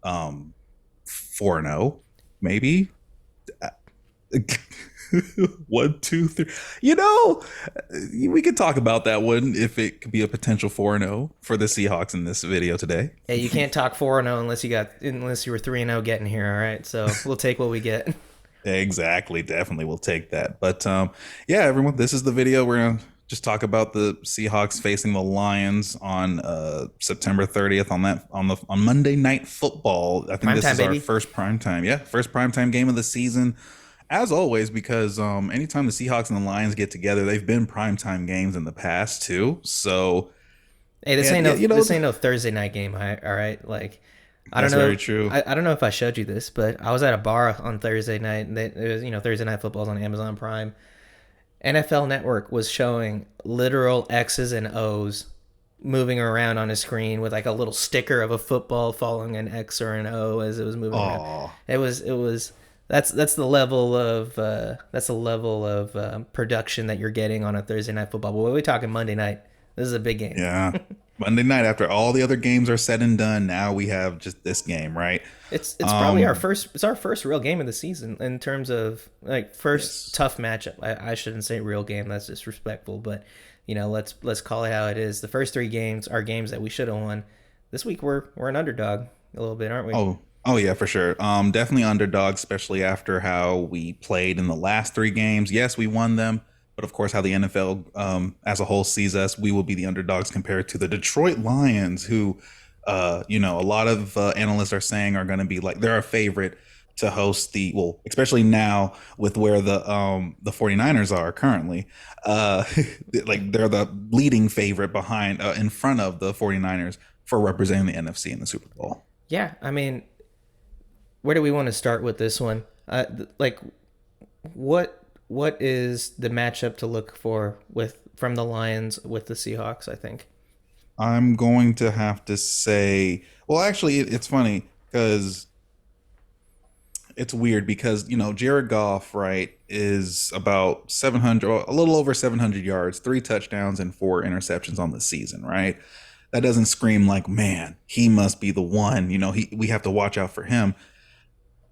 4-0, maybe. Uh, 1, 2, 3. We could talk about that one if it could be a potential 4-0 for the Seahawks in this video today. Hey, you can't talk 4-0 unless you were 3-0 getting here, all right? So, we'll take what we get. Exactly. Definitely will take that. But yeah, everyone, this is the video. We're going to just talk about the Seahawks facing the Lions on September 30th on Monday Night Football. I think Prime this time, is our baby. first prime time. Yeah, first prime time game of the season. As always, because anytime the Seahawks and the Lions get together, they've been primetime games in the past too. So, Hey, this and ain't yeah, no this ain't no Thursday night game, all right? Like, I don't that's know. very true. I don't know if I showed you this, but I was at a bar on Thursday night, and it was Thursday Night Football's on Amazon Prime. NFL Network was showing literal X's and O's moving around on a screen with like a little sticker of a football following an X or an O as it was moving around. Oh, It was that's the level of production that you're getting on a Thursday Night Football. But we're talking Monday night. This is a big game. yeah. Monday night, after all the other games are said and done, now we have just this game, right? It's probably our Um, first. It's our first real game of the season in terms of like first yes. tough matchup. I shouldn't say real game. That's disrespectful. But let's call it how it is. The first three games are games that we should have won. This week we're an underdog a little bit, aren't we? Oh yeah, for sure. Definitely underdogs, especially after how we played in the last three games. Yes, we won them, but of course, how the NFL as a whole sees us, we will be the underdogs compared to the Detroit Lions, who, a lot of analysts are saying are going to be like they're a favorite to host especially now with where the 49ers are currently. Uh, like they're the leading favorite behind in front of the 49ers for representing the NFC in the Super Bowl. Yeah. I mean, where do we want to start with this one? Like, what is the matchup to look for with from the Lions with the Seahawks? I think. I'm going to have to say, well, actually, it's funny because it's weird because, Jared Goff, right, is about 700, a little over 700 yards, 3 touchdowns, and 4 interceptions on the season, right? That doesn't scream like, man, he must be the one. We have to watch out for him.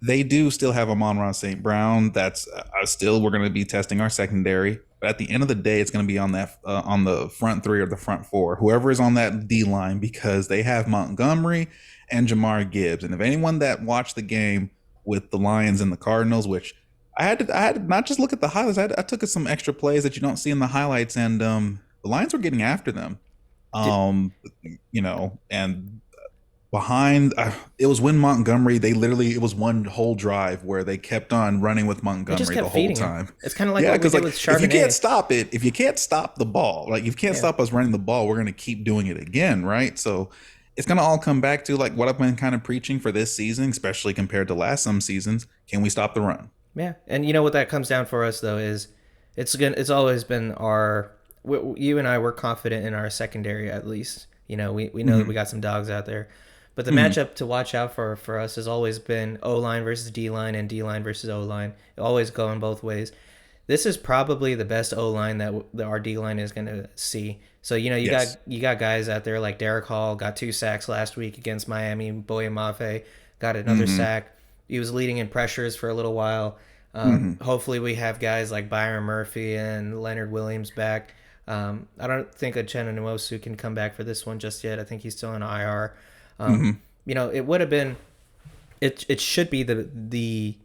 They do still have Amon-Ra St. Brown. That's still we're going to be testing our secondary. But at the end of the day, it's going to be on the front three or the front four, whoever is on that D line, because they have Montgomery and Jamar Gibbs. And if anyone that watched the game with the Lions and the Cardinals, which I had to not just look at the highlights, I took some extra plays that you don't see in the highlights, and the Lions were getting after them. Did, And behind it was when Montgomery, it was one whole drive where they kept on running with they just Montgomery the kept whole feeding him. time. It's kind of like Yeah, what we because did like with if you can't stop the ball, like if you can't Yeah. stop us running the ball, we're gonna keep doing it again, right? So it's gonna all come back to like what I've been kind of preaching for this season, especially compared to last some seasons. Can we stop the run? Yeah, and you know what that comes down for us though is it's always been you and I were confident in our secondary at least. We know that we Hmm. got some dogs out there, but the Hmm. matchup to watch out for us has always been O line versus D line and D line versus O line. Always going both ways. This is probably the best O line that our D line is going to see. So Yes. you got guys out there like Derek Hall got 2 sacks last week against Miami. Boye Mafe got another Hmm. sack. He was leading in pressures for a little while. Hmm. Hopefully, we have guys like Byron Murphy and Leonard Williams back. I don't think Uchenna Nwosu can come back for this one just yet. I think he's still in IR. Um, Hmm. it would have been. It should be the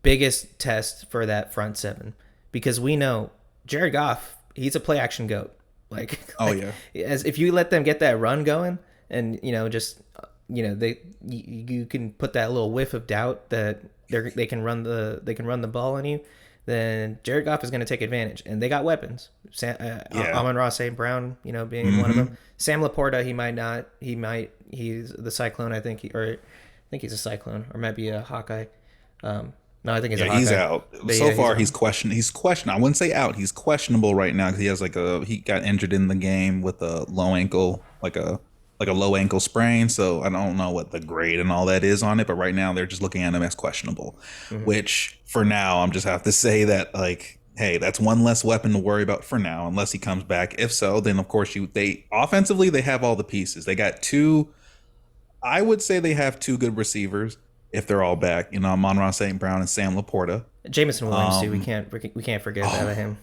biggest test for that front seven because we know Jared Goff. He's a play action goat. Like Oh like yeah. as if you let them get that run going and just you can put that little whiff of doubt that they can run the ball on you, then Jared Goff is going to take advantage, and they got weapons. Yeah. Amon Ross St. Brown, being one of them. Hmm. Sam Laporta, he might not. He's the Cyclone, I think. I think he's a Cyclone, or might be a Hawkeye. No, I think he's a Yeah, he's Hawkeye. out. But So yeah, far, he's questioned. He's questioned. I wouldn't say out. He's questionable right now because he got injured in the game with a low ankle, like a low ankle sprain. So I don't know what the grade and all that is on it. But right now, they're just looking at him as questionable. Mhm. Which for now, I'm just have to say that like, hey, that's one less weapon to worry about for now, unless he comes back. If so, then of course they offensively they have all the pieces. They got two I would say they have two good receivers if they're all back. You know, Monroe St. Brown and Sam Laporta. Jameson Williams too. We Um, can't forget about oh, him.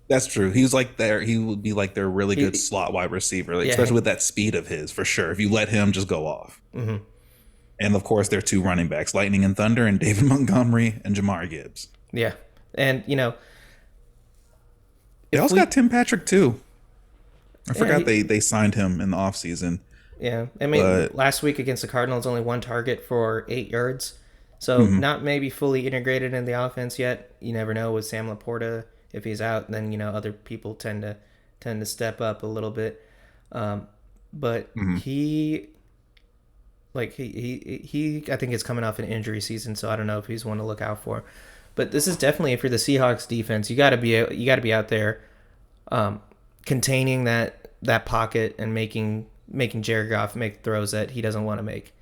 that's true. He's like there. He would be like their really good He, slot wide receiver, like, yeah. especially with that speed of his, for sure. If you let him just go off, Hmm. and of course, their two running backs, Lightning and Thunder, and David Montgomery and Jamar Gibbs. Yeah. And They if also we got Tim Patrick too. I yeah, forgot they signed him in the offseason. yeah. I mean, But last week against the Cardinals, only one target for 8 yards. So mhm, not maybe fully integrated in the offense yet. You never know with Sam Laporta. If he's out, then other people tend to step up a little bit. Um, but mhm. he I think is coming off an injury season, so I don't know if he's one to look out for. But this is definitely for the Seahawks defense. You got to be out there, containing that pocket and making Jared Goff make throws that he doesn't want to make.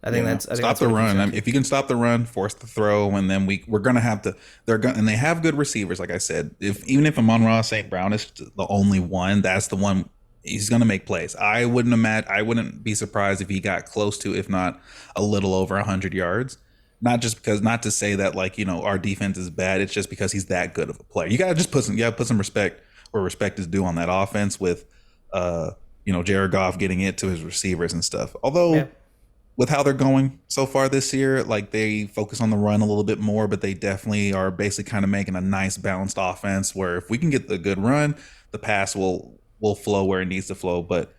Yeah, I think stop that's the what it comes run. I down mean, to. if you can stop the run, force the throw, and then we're gonna have to. They're going and they have good receivers. Like I said, if even if Amon-Ra St. Brown is the only one, that's the one he's gonna make plays. I wouldn't be surprised if he got close to, if not a little over 100 yards. Not to say that like our defense is bad. It's just because he's that good of a player. You gotta just put some respect where respect is due on that offense with, Jared Goff getting it to his receivers and stuff. Yeah, Although with how they're going so far this year, like they focus on the run a little bit more, but they definitely are basically kind of making a nice balanced offense where if we can get the good run, the pass will flow where it needs to flow. But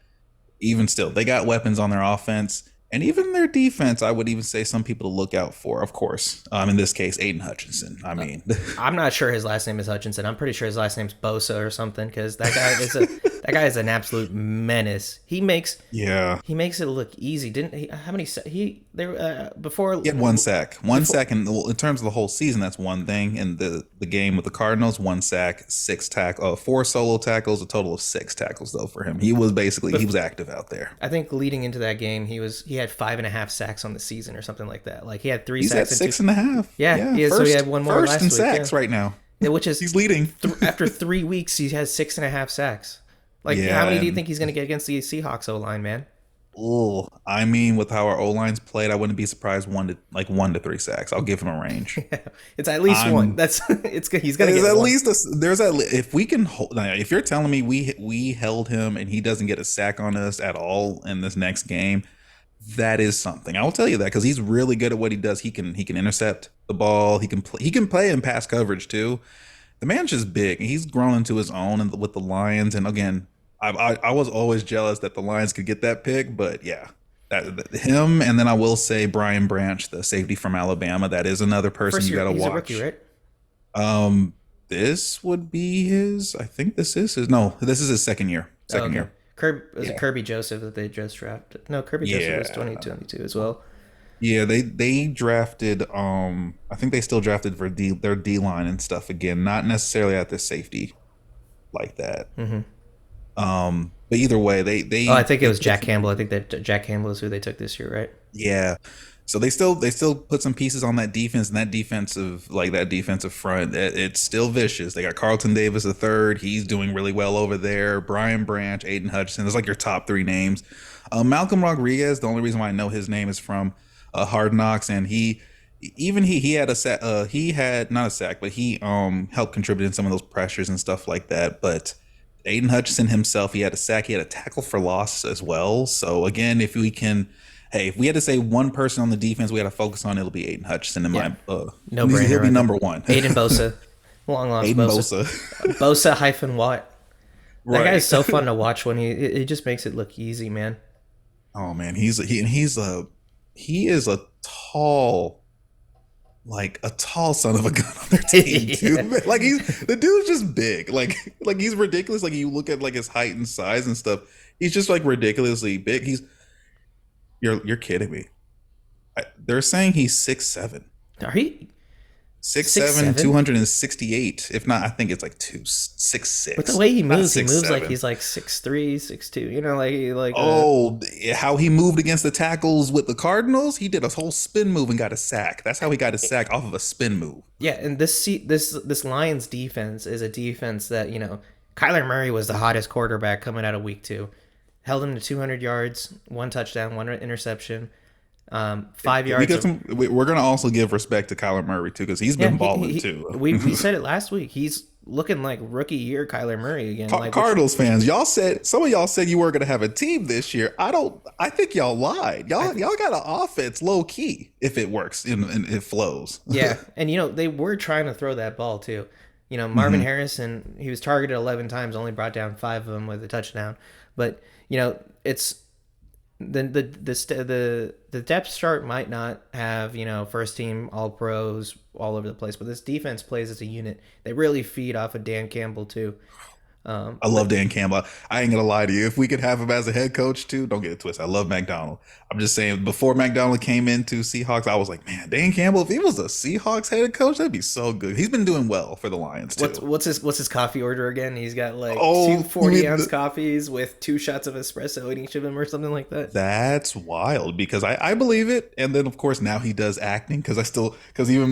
even still, they got weapons on their offense and even their defense. I would even say some people to look out for, of course. In this case, Aiden Hutchinson. I mean, I'm not sure his last name is Hutchinson. I'm pretty sure his last name's Bosa or something because that guy is an absolute menace. yeah, He makes it look easy. Didn't he? How many he there before he had one before sack in terms of the whole season. That's one thing. In the game with the Cardinals, one sack, four solo tackles, a total of six tackles though for him. He was active out there. I think leading into that game he had 5.5 sacks on the season or something like that. Like he had three He's at sacks and two. six and a half. Yeah, Yeah, yeah. So he had one more first in last week. sacks Yeah, right now. yeah, which is He's leading. after 3 weeks he has 6.5 sacks. Like how Yeah, many do you and think he's going to get against the Seahawks O line, man? I mean, with how our O line's played, I wouldn't be surprised 1 to 3 sacks. I'll give him a range. It's at least one. I'm That's it's good. He's going to there's get at one. least if we can hold. Now, if you're telling me we held him and he doesn't get a sack on us at all in this next game, that is something. I will tell you that because he's really good at what he does. He can intercept the ball. He can play in pass coverage too. The man's just big. He's grown into his own and with the Lions. And again, I was always jealous that the Lions could get that pick, but yeah, him. And then I will say Brian Branch, the safety from Alabama. That is another person First you year, got to he's a rookie, watch. right? Um, this would be his. I think this is his. No, this is his second year. Oh, Second okay. year. Was it Yeah. Kirby Joseph that they just drafted? No, Kirby Joseph was Yeah. 2022 as well. Yeah, they drafted. I think they still drafted for their D line and stuff again. Not necessarily at the safety like that. Hmm. But either way, Oh, I think it was Jack Campbell. I think that Jack Campbell is who they took this year, right? yeah. So they still put some pieces on that defense and that defensive front. It's still vicious. They got Carlton Davis the third. He's doing really well over there. Brian Branch, Aiden Hutchinson. Those like your top three names. Malcolm Rodriguez. The only reason why I know his name is from Hard Knocks, and he had a sack. He had not a sack, but he helped contribute in some of those pressures and stuff like that. But Aiden Hutchinson himself, he had a sack. He had a tackle for loss as well. So again, if we had to say one person on the defense we had to focus on, it'll be Aiden Hutchinson. In Yeah, my, no he'll brainer be right there. number one. Aiden Bosa, long lost Aiden Bosa, Bosa, Bosa hyphen Watt. That guy right? is so fun to watch when he just makes it look easy, man. Oh man, he is a tall, like a tall son of a gun on their team too. Yeah. Like the dude's just big. Like he's ridiculous. Like you look at like his height and size and stuff. He's just like ridiculously big. You're kidding me. They're saying he's 6'7". Are he 6'7", 6'7"? 268. If not, I think it's like 6'6". But the way Not he moves like 6'7". he's like 6'3", 6'2". You know, Oh, how he moved against the tackles with the Cardinals. He did a whole spin move and got a sack. That's how he got his sack, off of a spin move. yeah. And this Lions defense is a defense that Kyler Murray was the hottest quarterback coming out of week 2. held him to 200 yards, one touchdown, one interception, 5 yards We got of. some. We're gonna also give respect to Kyler Murray too, because he's Yeah, been balling too. we said it last week. He's looking like rookie year Kyler Murray again. Like Cardinals fans, y'all said some of y'all said you weren't gonna have a team this year. I don't. I think y'all lied. Y'all got an offense low key if it works and it flows. yeah, and they were trying to throw that ball too. Marvin Hmm. Harrison, he was targeted 11 times, only brought down 5 of them with a touchdown. But it's the depth chart might not have first team all pros all over the place, but this defense plays as a unit. They really feed off of Dan Campbell too. I But love Dan Campbell. I ain't gonna lie to you. If we could have him as a head coach too, don't get it twisted. I love McDonald. I'm just saying, before McDonald came into Seahawks, I was like, man, Dan Campbell, if he was a Seahawks head coach, that'd be so good. He's been doing well for the Lions what's too. what's his coffee order again? He's got like two Oh, you mean 40-ounce coffees with 2 shots of espresso in each of them or something like that. that's wild because I believe it. And then of course now he does acting because because Has he even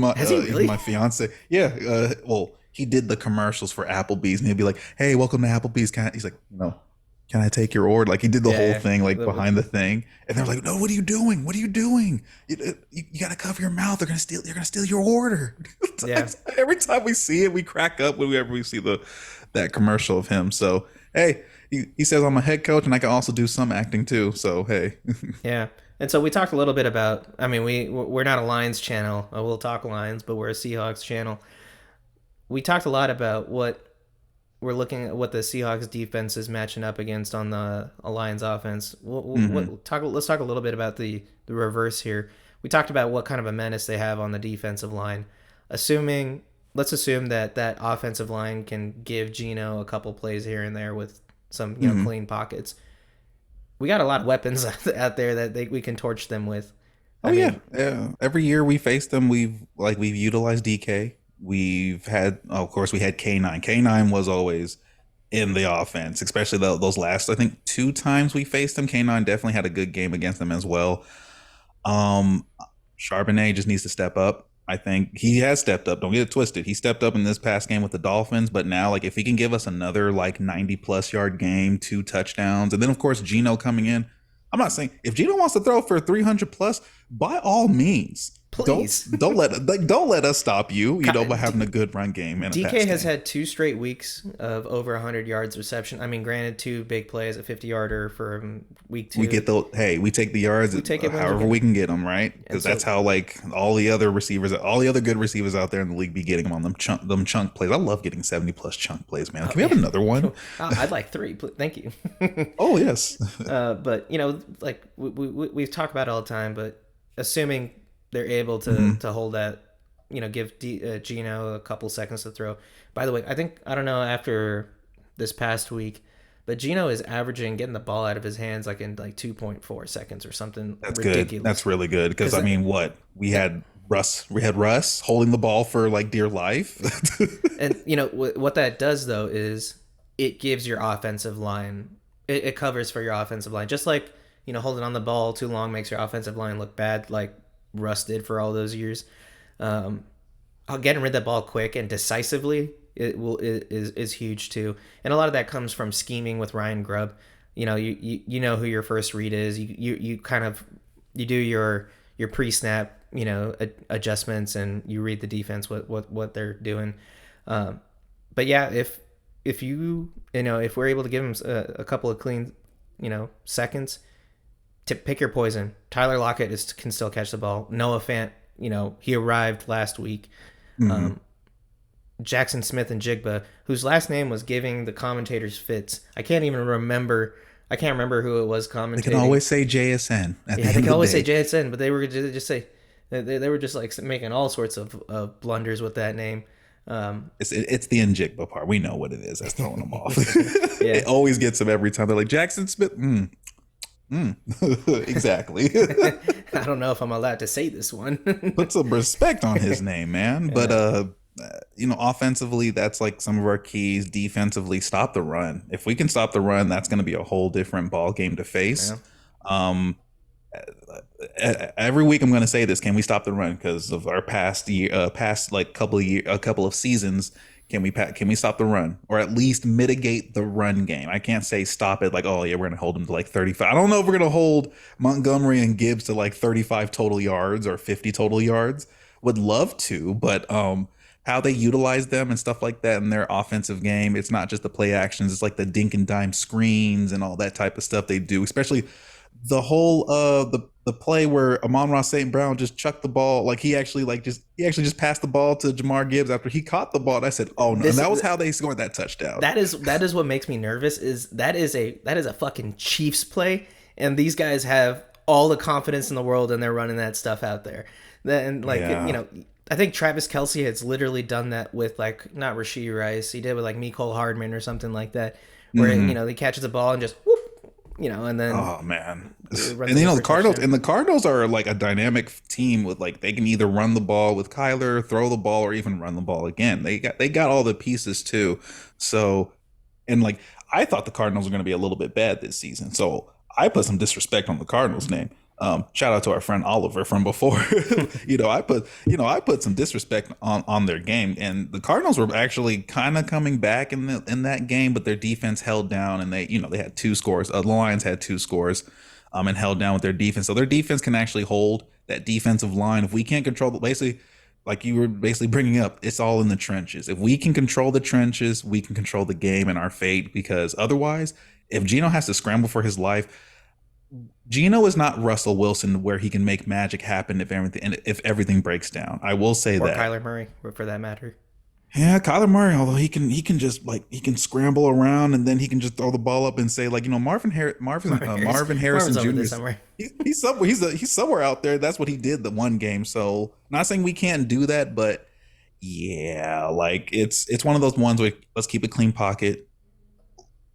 really? my fiance, yeah, well, he did the commercials for Applebee's and he'd be like, hey, welcome to Applebee's. He's like, can I take your order? Like he did the whole Yeah, thing like yeah. behind the thing, and they're like, no, what are you doing? What are you doing? You got to cover your mouth. They're gonna steal. They're gonna steal your order. Yeah. Every time we see it, we crack up whenever we see that commercial of him. So hey, he says I'm a head coach and I can also do some acting too. So hey, Yeah. And so we talked a little bit about, I mean, we're not a Lions channel. We'll talk Lions, but we're a Seahawks channel. We talked a lot about what we're looking at, what the Seahawks defense is matching up against on the Lions offense. hmm Let's talk a little bit about the reverse here. We talked about what kind of a menace they have on the defensive line. Let's assume that offensive line can give Geno a couple plays here and there with some hmm clean pockets. We got a lot of weapons out there that we can torch them with. oh I yeah, mean, yeah. Every year we face them, we've utilized DK. We've had, of course, we had K9. K9 was always in the offense, especially those last, I think, 2 times we faced him. K9 definitely had a good game against them as well. Um, Charbonnet just needs to step up. I think he has stepped up. Don't get it twisted. He stepped up in this past game with the Dolphins, but now, like, if he can give us another like 90 plus yard game, 2 touchdowns, and then of course Geno coming in. I'm not saying if Geno wants to throw for 300 plus, by all means, don't please. don't let us stop you. By D- having a good run game and a DK pass has game. had 2 straight weeks of over 100 yards reception. I mean, granted, 2 big plays, a 50-yarder for week We 2. get the hey, we take the yards We take it when we however get we it. can get them, right? And Because so, that's how like all the other receivers, all the other good receivers out there in the league be getting them on them chunk plays. I love getting 70 plus chunk plays, man. oh, Can we have yeah. another one? I'd like 3. Thank you. Oh yes. But like we've talked about it all the time, but assuming they're able to hmm to hold that, give Gino a couple seconds to throw. By the way, I don't know after this past week, but Gino is averaging getting the ball out of his hands like in like 2.4 seconds or something That's good. ridiculous. That's really good because Because I mean, what we had Russ holding the ball for like dear life. and what that does though is it gives your offensive line, it covers for your offensive line, just like holding on the ball too long makes your offensive line look bad, like Russ did for all those years. Um, Getting rid of that ball quick and decisively is huge too, and a lot of that comes from scheming with Ryan Grubb. You know who your first read is. You kind of you do your pre snap adjustments, and you read the defense what they're doing. Um, but yeah, if we're able to give him a couple of clean seconds to pick your poison. Tyler Lockett can still catch the ball. Noah Fant, he arrived last week. hmm Um, Jackson Smith and Jigba, whose last name was giving the commentators fits. I can't remember who it was They can commentating. always say JSN at the Yeah, they end can of the always say day. JSN, but they were just say they were just like making all sorts of blunders with that name. Um, It's the Njigba part. We know what it is. That's throwing them off. yeah, It always gets them every time. They're like Jackson Smith. Exactly. I don't know if I'm allowed to say this one. Put some respect on his name, man. But Yeah, offensively, that's like some of our keys. Defensively, stop the run. If we can stop the run, that's going to be a whole different ball game to face. yeah, Um, every week I'm going to say this: can we stop the run? Because of our past year, past like couple of seasons, Can we stop the run or at least mitigate the run game? I can't say stop it like, oh yeah, we're gonna hold them to like 35. I don't know if we're gonna hold Montgomery and Gibbs to like 35 total yards or 50 total yards. Would love to, but how they utilize them and stuff like that in their offensive game. It's not just the play actions, it's like the dink and dime screens and all that type of stuff they do, especially the whole the play where Amon-Ra St. Brown just chucked the ball, like he actually just passed the ball to Jamar Gibbs after he caught the ball. And I said, "Oh no!" And This that was how they scored that touchdown. that is what makes me nervous. Is that is a fucking Chiefs play, and these guys have all the confidence in the world, and they're running that stuff out there. And like Yeah. I think Travis Kelsey has literally done that with like not Rasheed Rice. He did with like Mecole Hardman or something like that, where Hmm. he catches the ball and just whoop, and then Oh man. runs And in the for a Cardinals touchdown. and the Cardinals are like a dynamic team with like they can either run the ball with Kyler, throw the ball, or even run the ball again. They got all the pieces too. So and like I thought the Cardinals were going to be a little bit bad this season, so I put some disrespect on the Cardinals name. Shout out to our friend Oliver from before. I put some disrespect on their game, and the Cardinals were actually kind of coming back in that game, but their defense held down, and they had two scores. The Lions had two scores, and held down with their defense. So their defense can actually hold that defensive line. If we can't control, basically like you were basically bringing up, it's all in the trenches. If we can control the trenches, we can control the game and our fate. Because otherwise, if Gino has to scramble for his life, Gino is not Russell Wilson where he can make magic happen if everything breaks down. I will say Or that. Kyler Murray, for that matter. Yeah, Kyler Murray, although he can just like he can scramble around and then he can just throw the ball up and say like Marvin Marvin's Harrison over Jr. this somewhere. He's somewhere he's somewhere out there. That's what he did the one game. So not saying we can't do that, but yeah, like it's one of those ones where let's keep a clean pocket.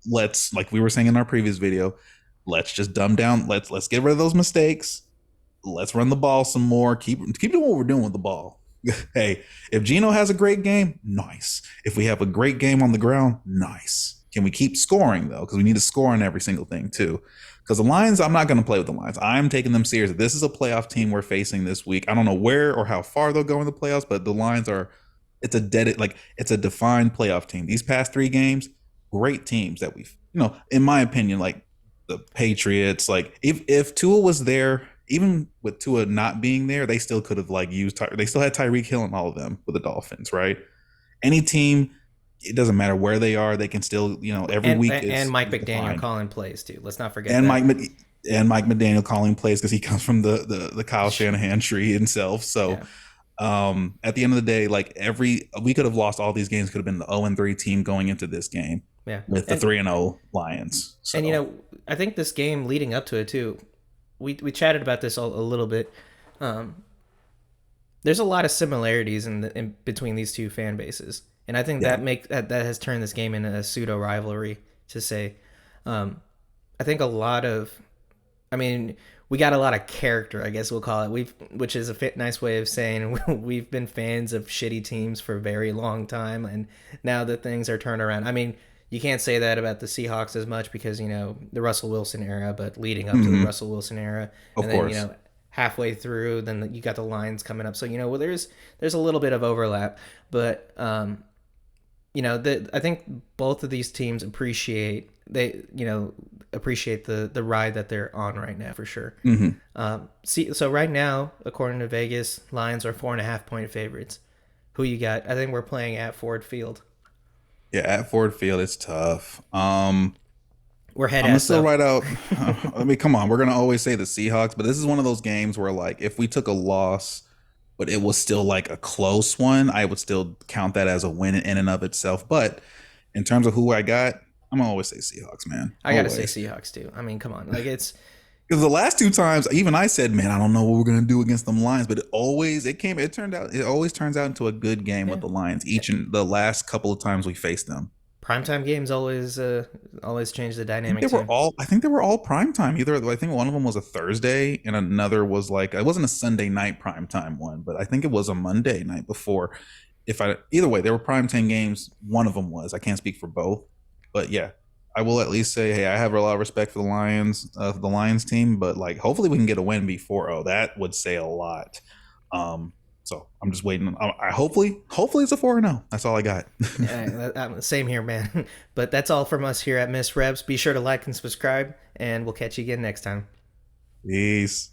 Let's like we were saying in our previous video, let's just dumb down. Let's get rid of those mistakes. Let's run the ball some more. Keep doing what we're doing with the ball. Hey, if Gino has a great game, nice. If we have a great game on the ground, nice. Can we keep scoring though? Because we need to score on every single thing too. Because the Lions, I'm not going to play with the Lions. I'm taking them seriously. This is a playoff team we're facing this week. I don't know where or how far they'll go in the playoffs, but the Lions are. It's a defined playoff team. These past three games, great teams that we've in my opinion, like the Patriots. Like if Tua was there, even with Tua not being there, they still could have like used. They still had Tyreek Hill and all of them with the Dolphins, right? Any team, it doesn't matter where they are, they can still every And week and Mike is McDaniel defined. calling plays too. Let's not forget And that. Mike McDaniel calling plays because he comes from the Kyle Shanahan tree himself. So Yeah, at the end of the day, like we could have lost all these games, could have been the 0-3 team going into this game yeah, with the 3-0 Lions. and So I think this game leading up to it too. We chatted about this a little bit. Um, there's a lot of similarities in between these two fan bases, and I think yeah. that has turned this game into a pseudo rivalry. To say, I think a lot of, I mean, we got a lot of character, I guess we'll call it. Which is a nice way of saying we've been fans of shitty teams for a very long time, and now that things are turned around. I mean, you can't say that about the Seahawks as much because the Russell Wilson era, but leading up to the Hmm. Russell Wilson era, Of and then course. halfway through, then you got the Lions coming up. So well, there's a little bit of overlap, but I think both of these teams appreciate the ride that they're on right now for sure. Hmm. So right now, according to Vegas, Lions are 4.5 point favorites. Who you got? I think we're playing at Ford Field. Yeah, at Ford Field, it's tough. We're head I'm gonna ass still though. write out. I mean, come on, we're gonna always say the Seahawks, but this is one of those games where, like, if we took a loss, but it was still like a close one, I would still count that as a win in and of itself. But in terms of who I got, I'm gonna always say Seahawks, man, I gotta say always. Seahawks too. I mean, come on, like it's Because the last two times, even I said, man, I don't know what we're gonna do against them Lions, but it always turns out into a good game yeah. with the Lions each and the last couple of times we faced them. Primetime games always change the I think dynamic they were too. all. I think they were all prime time. Either I think one of them was a Thursday and another was like it wasn't a Sunday night prime time one, but I think it was a Monday night before. If I either way, they were prime time games. One of them was. I can't speak for both, but yeah, I will at least say, hey, I have a lot of respect for the Lions team, but like hopefully we can get a win before. Oh, that would say a lot. Um, So I'm just waiting. I hopefully it's a 4-0. That's all I got. Same here, man. But that's all from us here at Miss Reps. Be sure to like and subscribe, and we'll catch you again next time. Peace.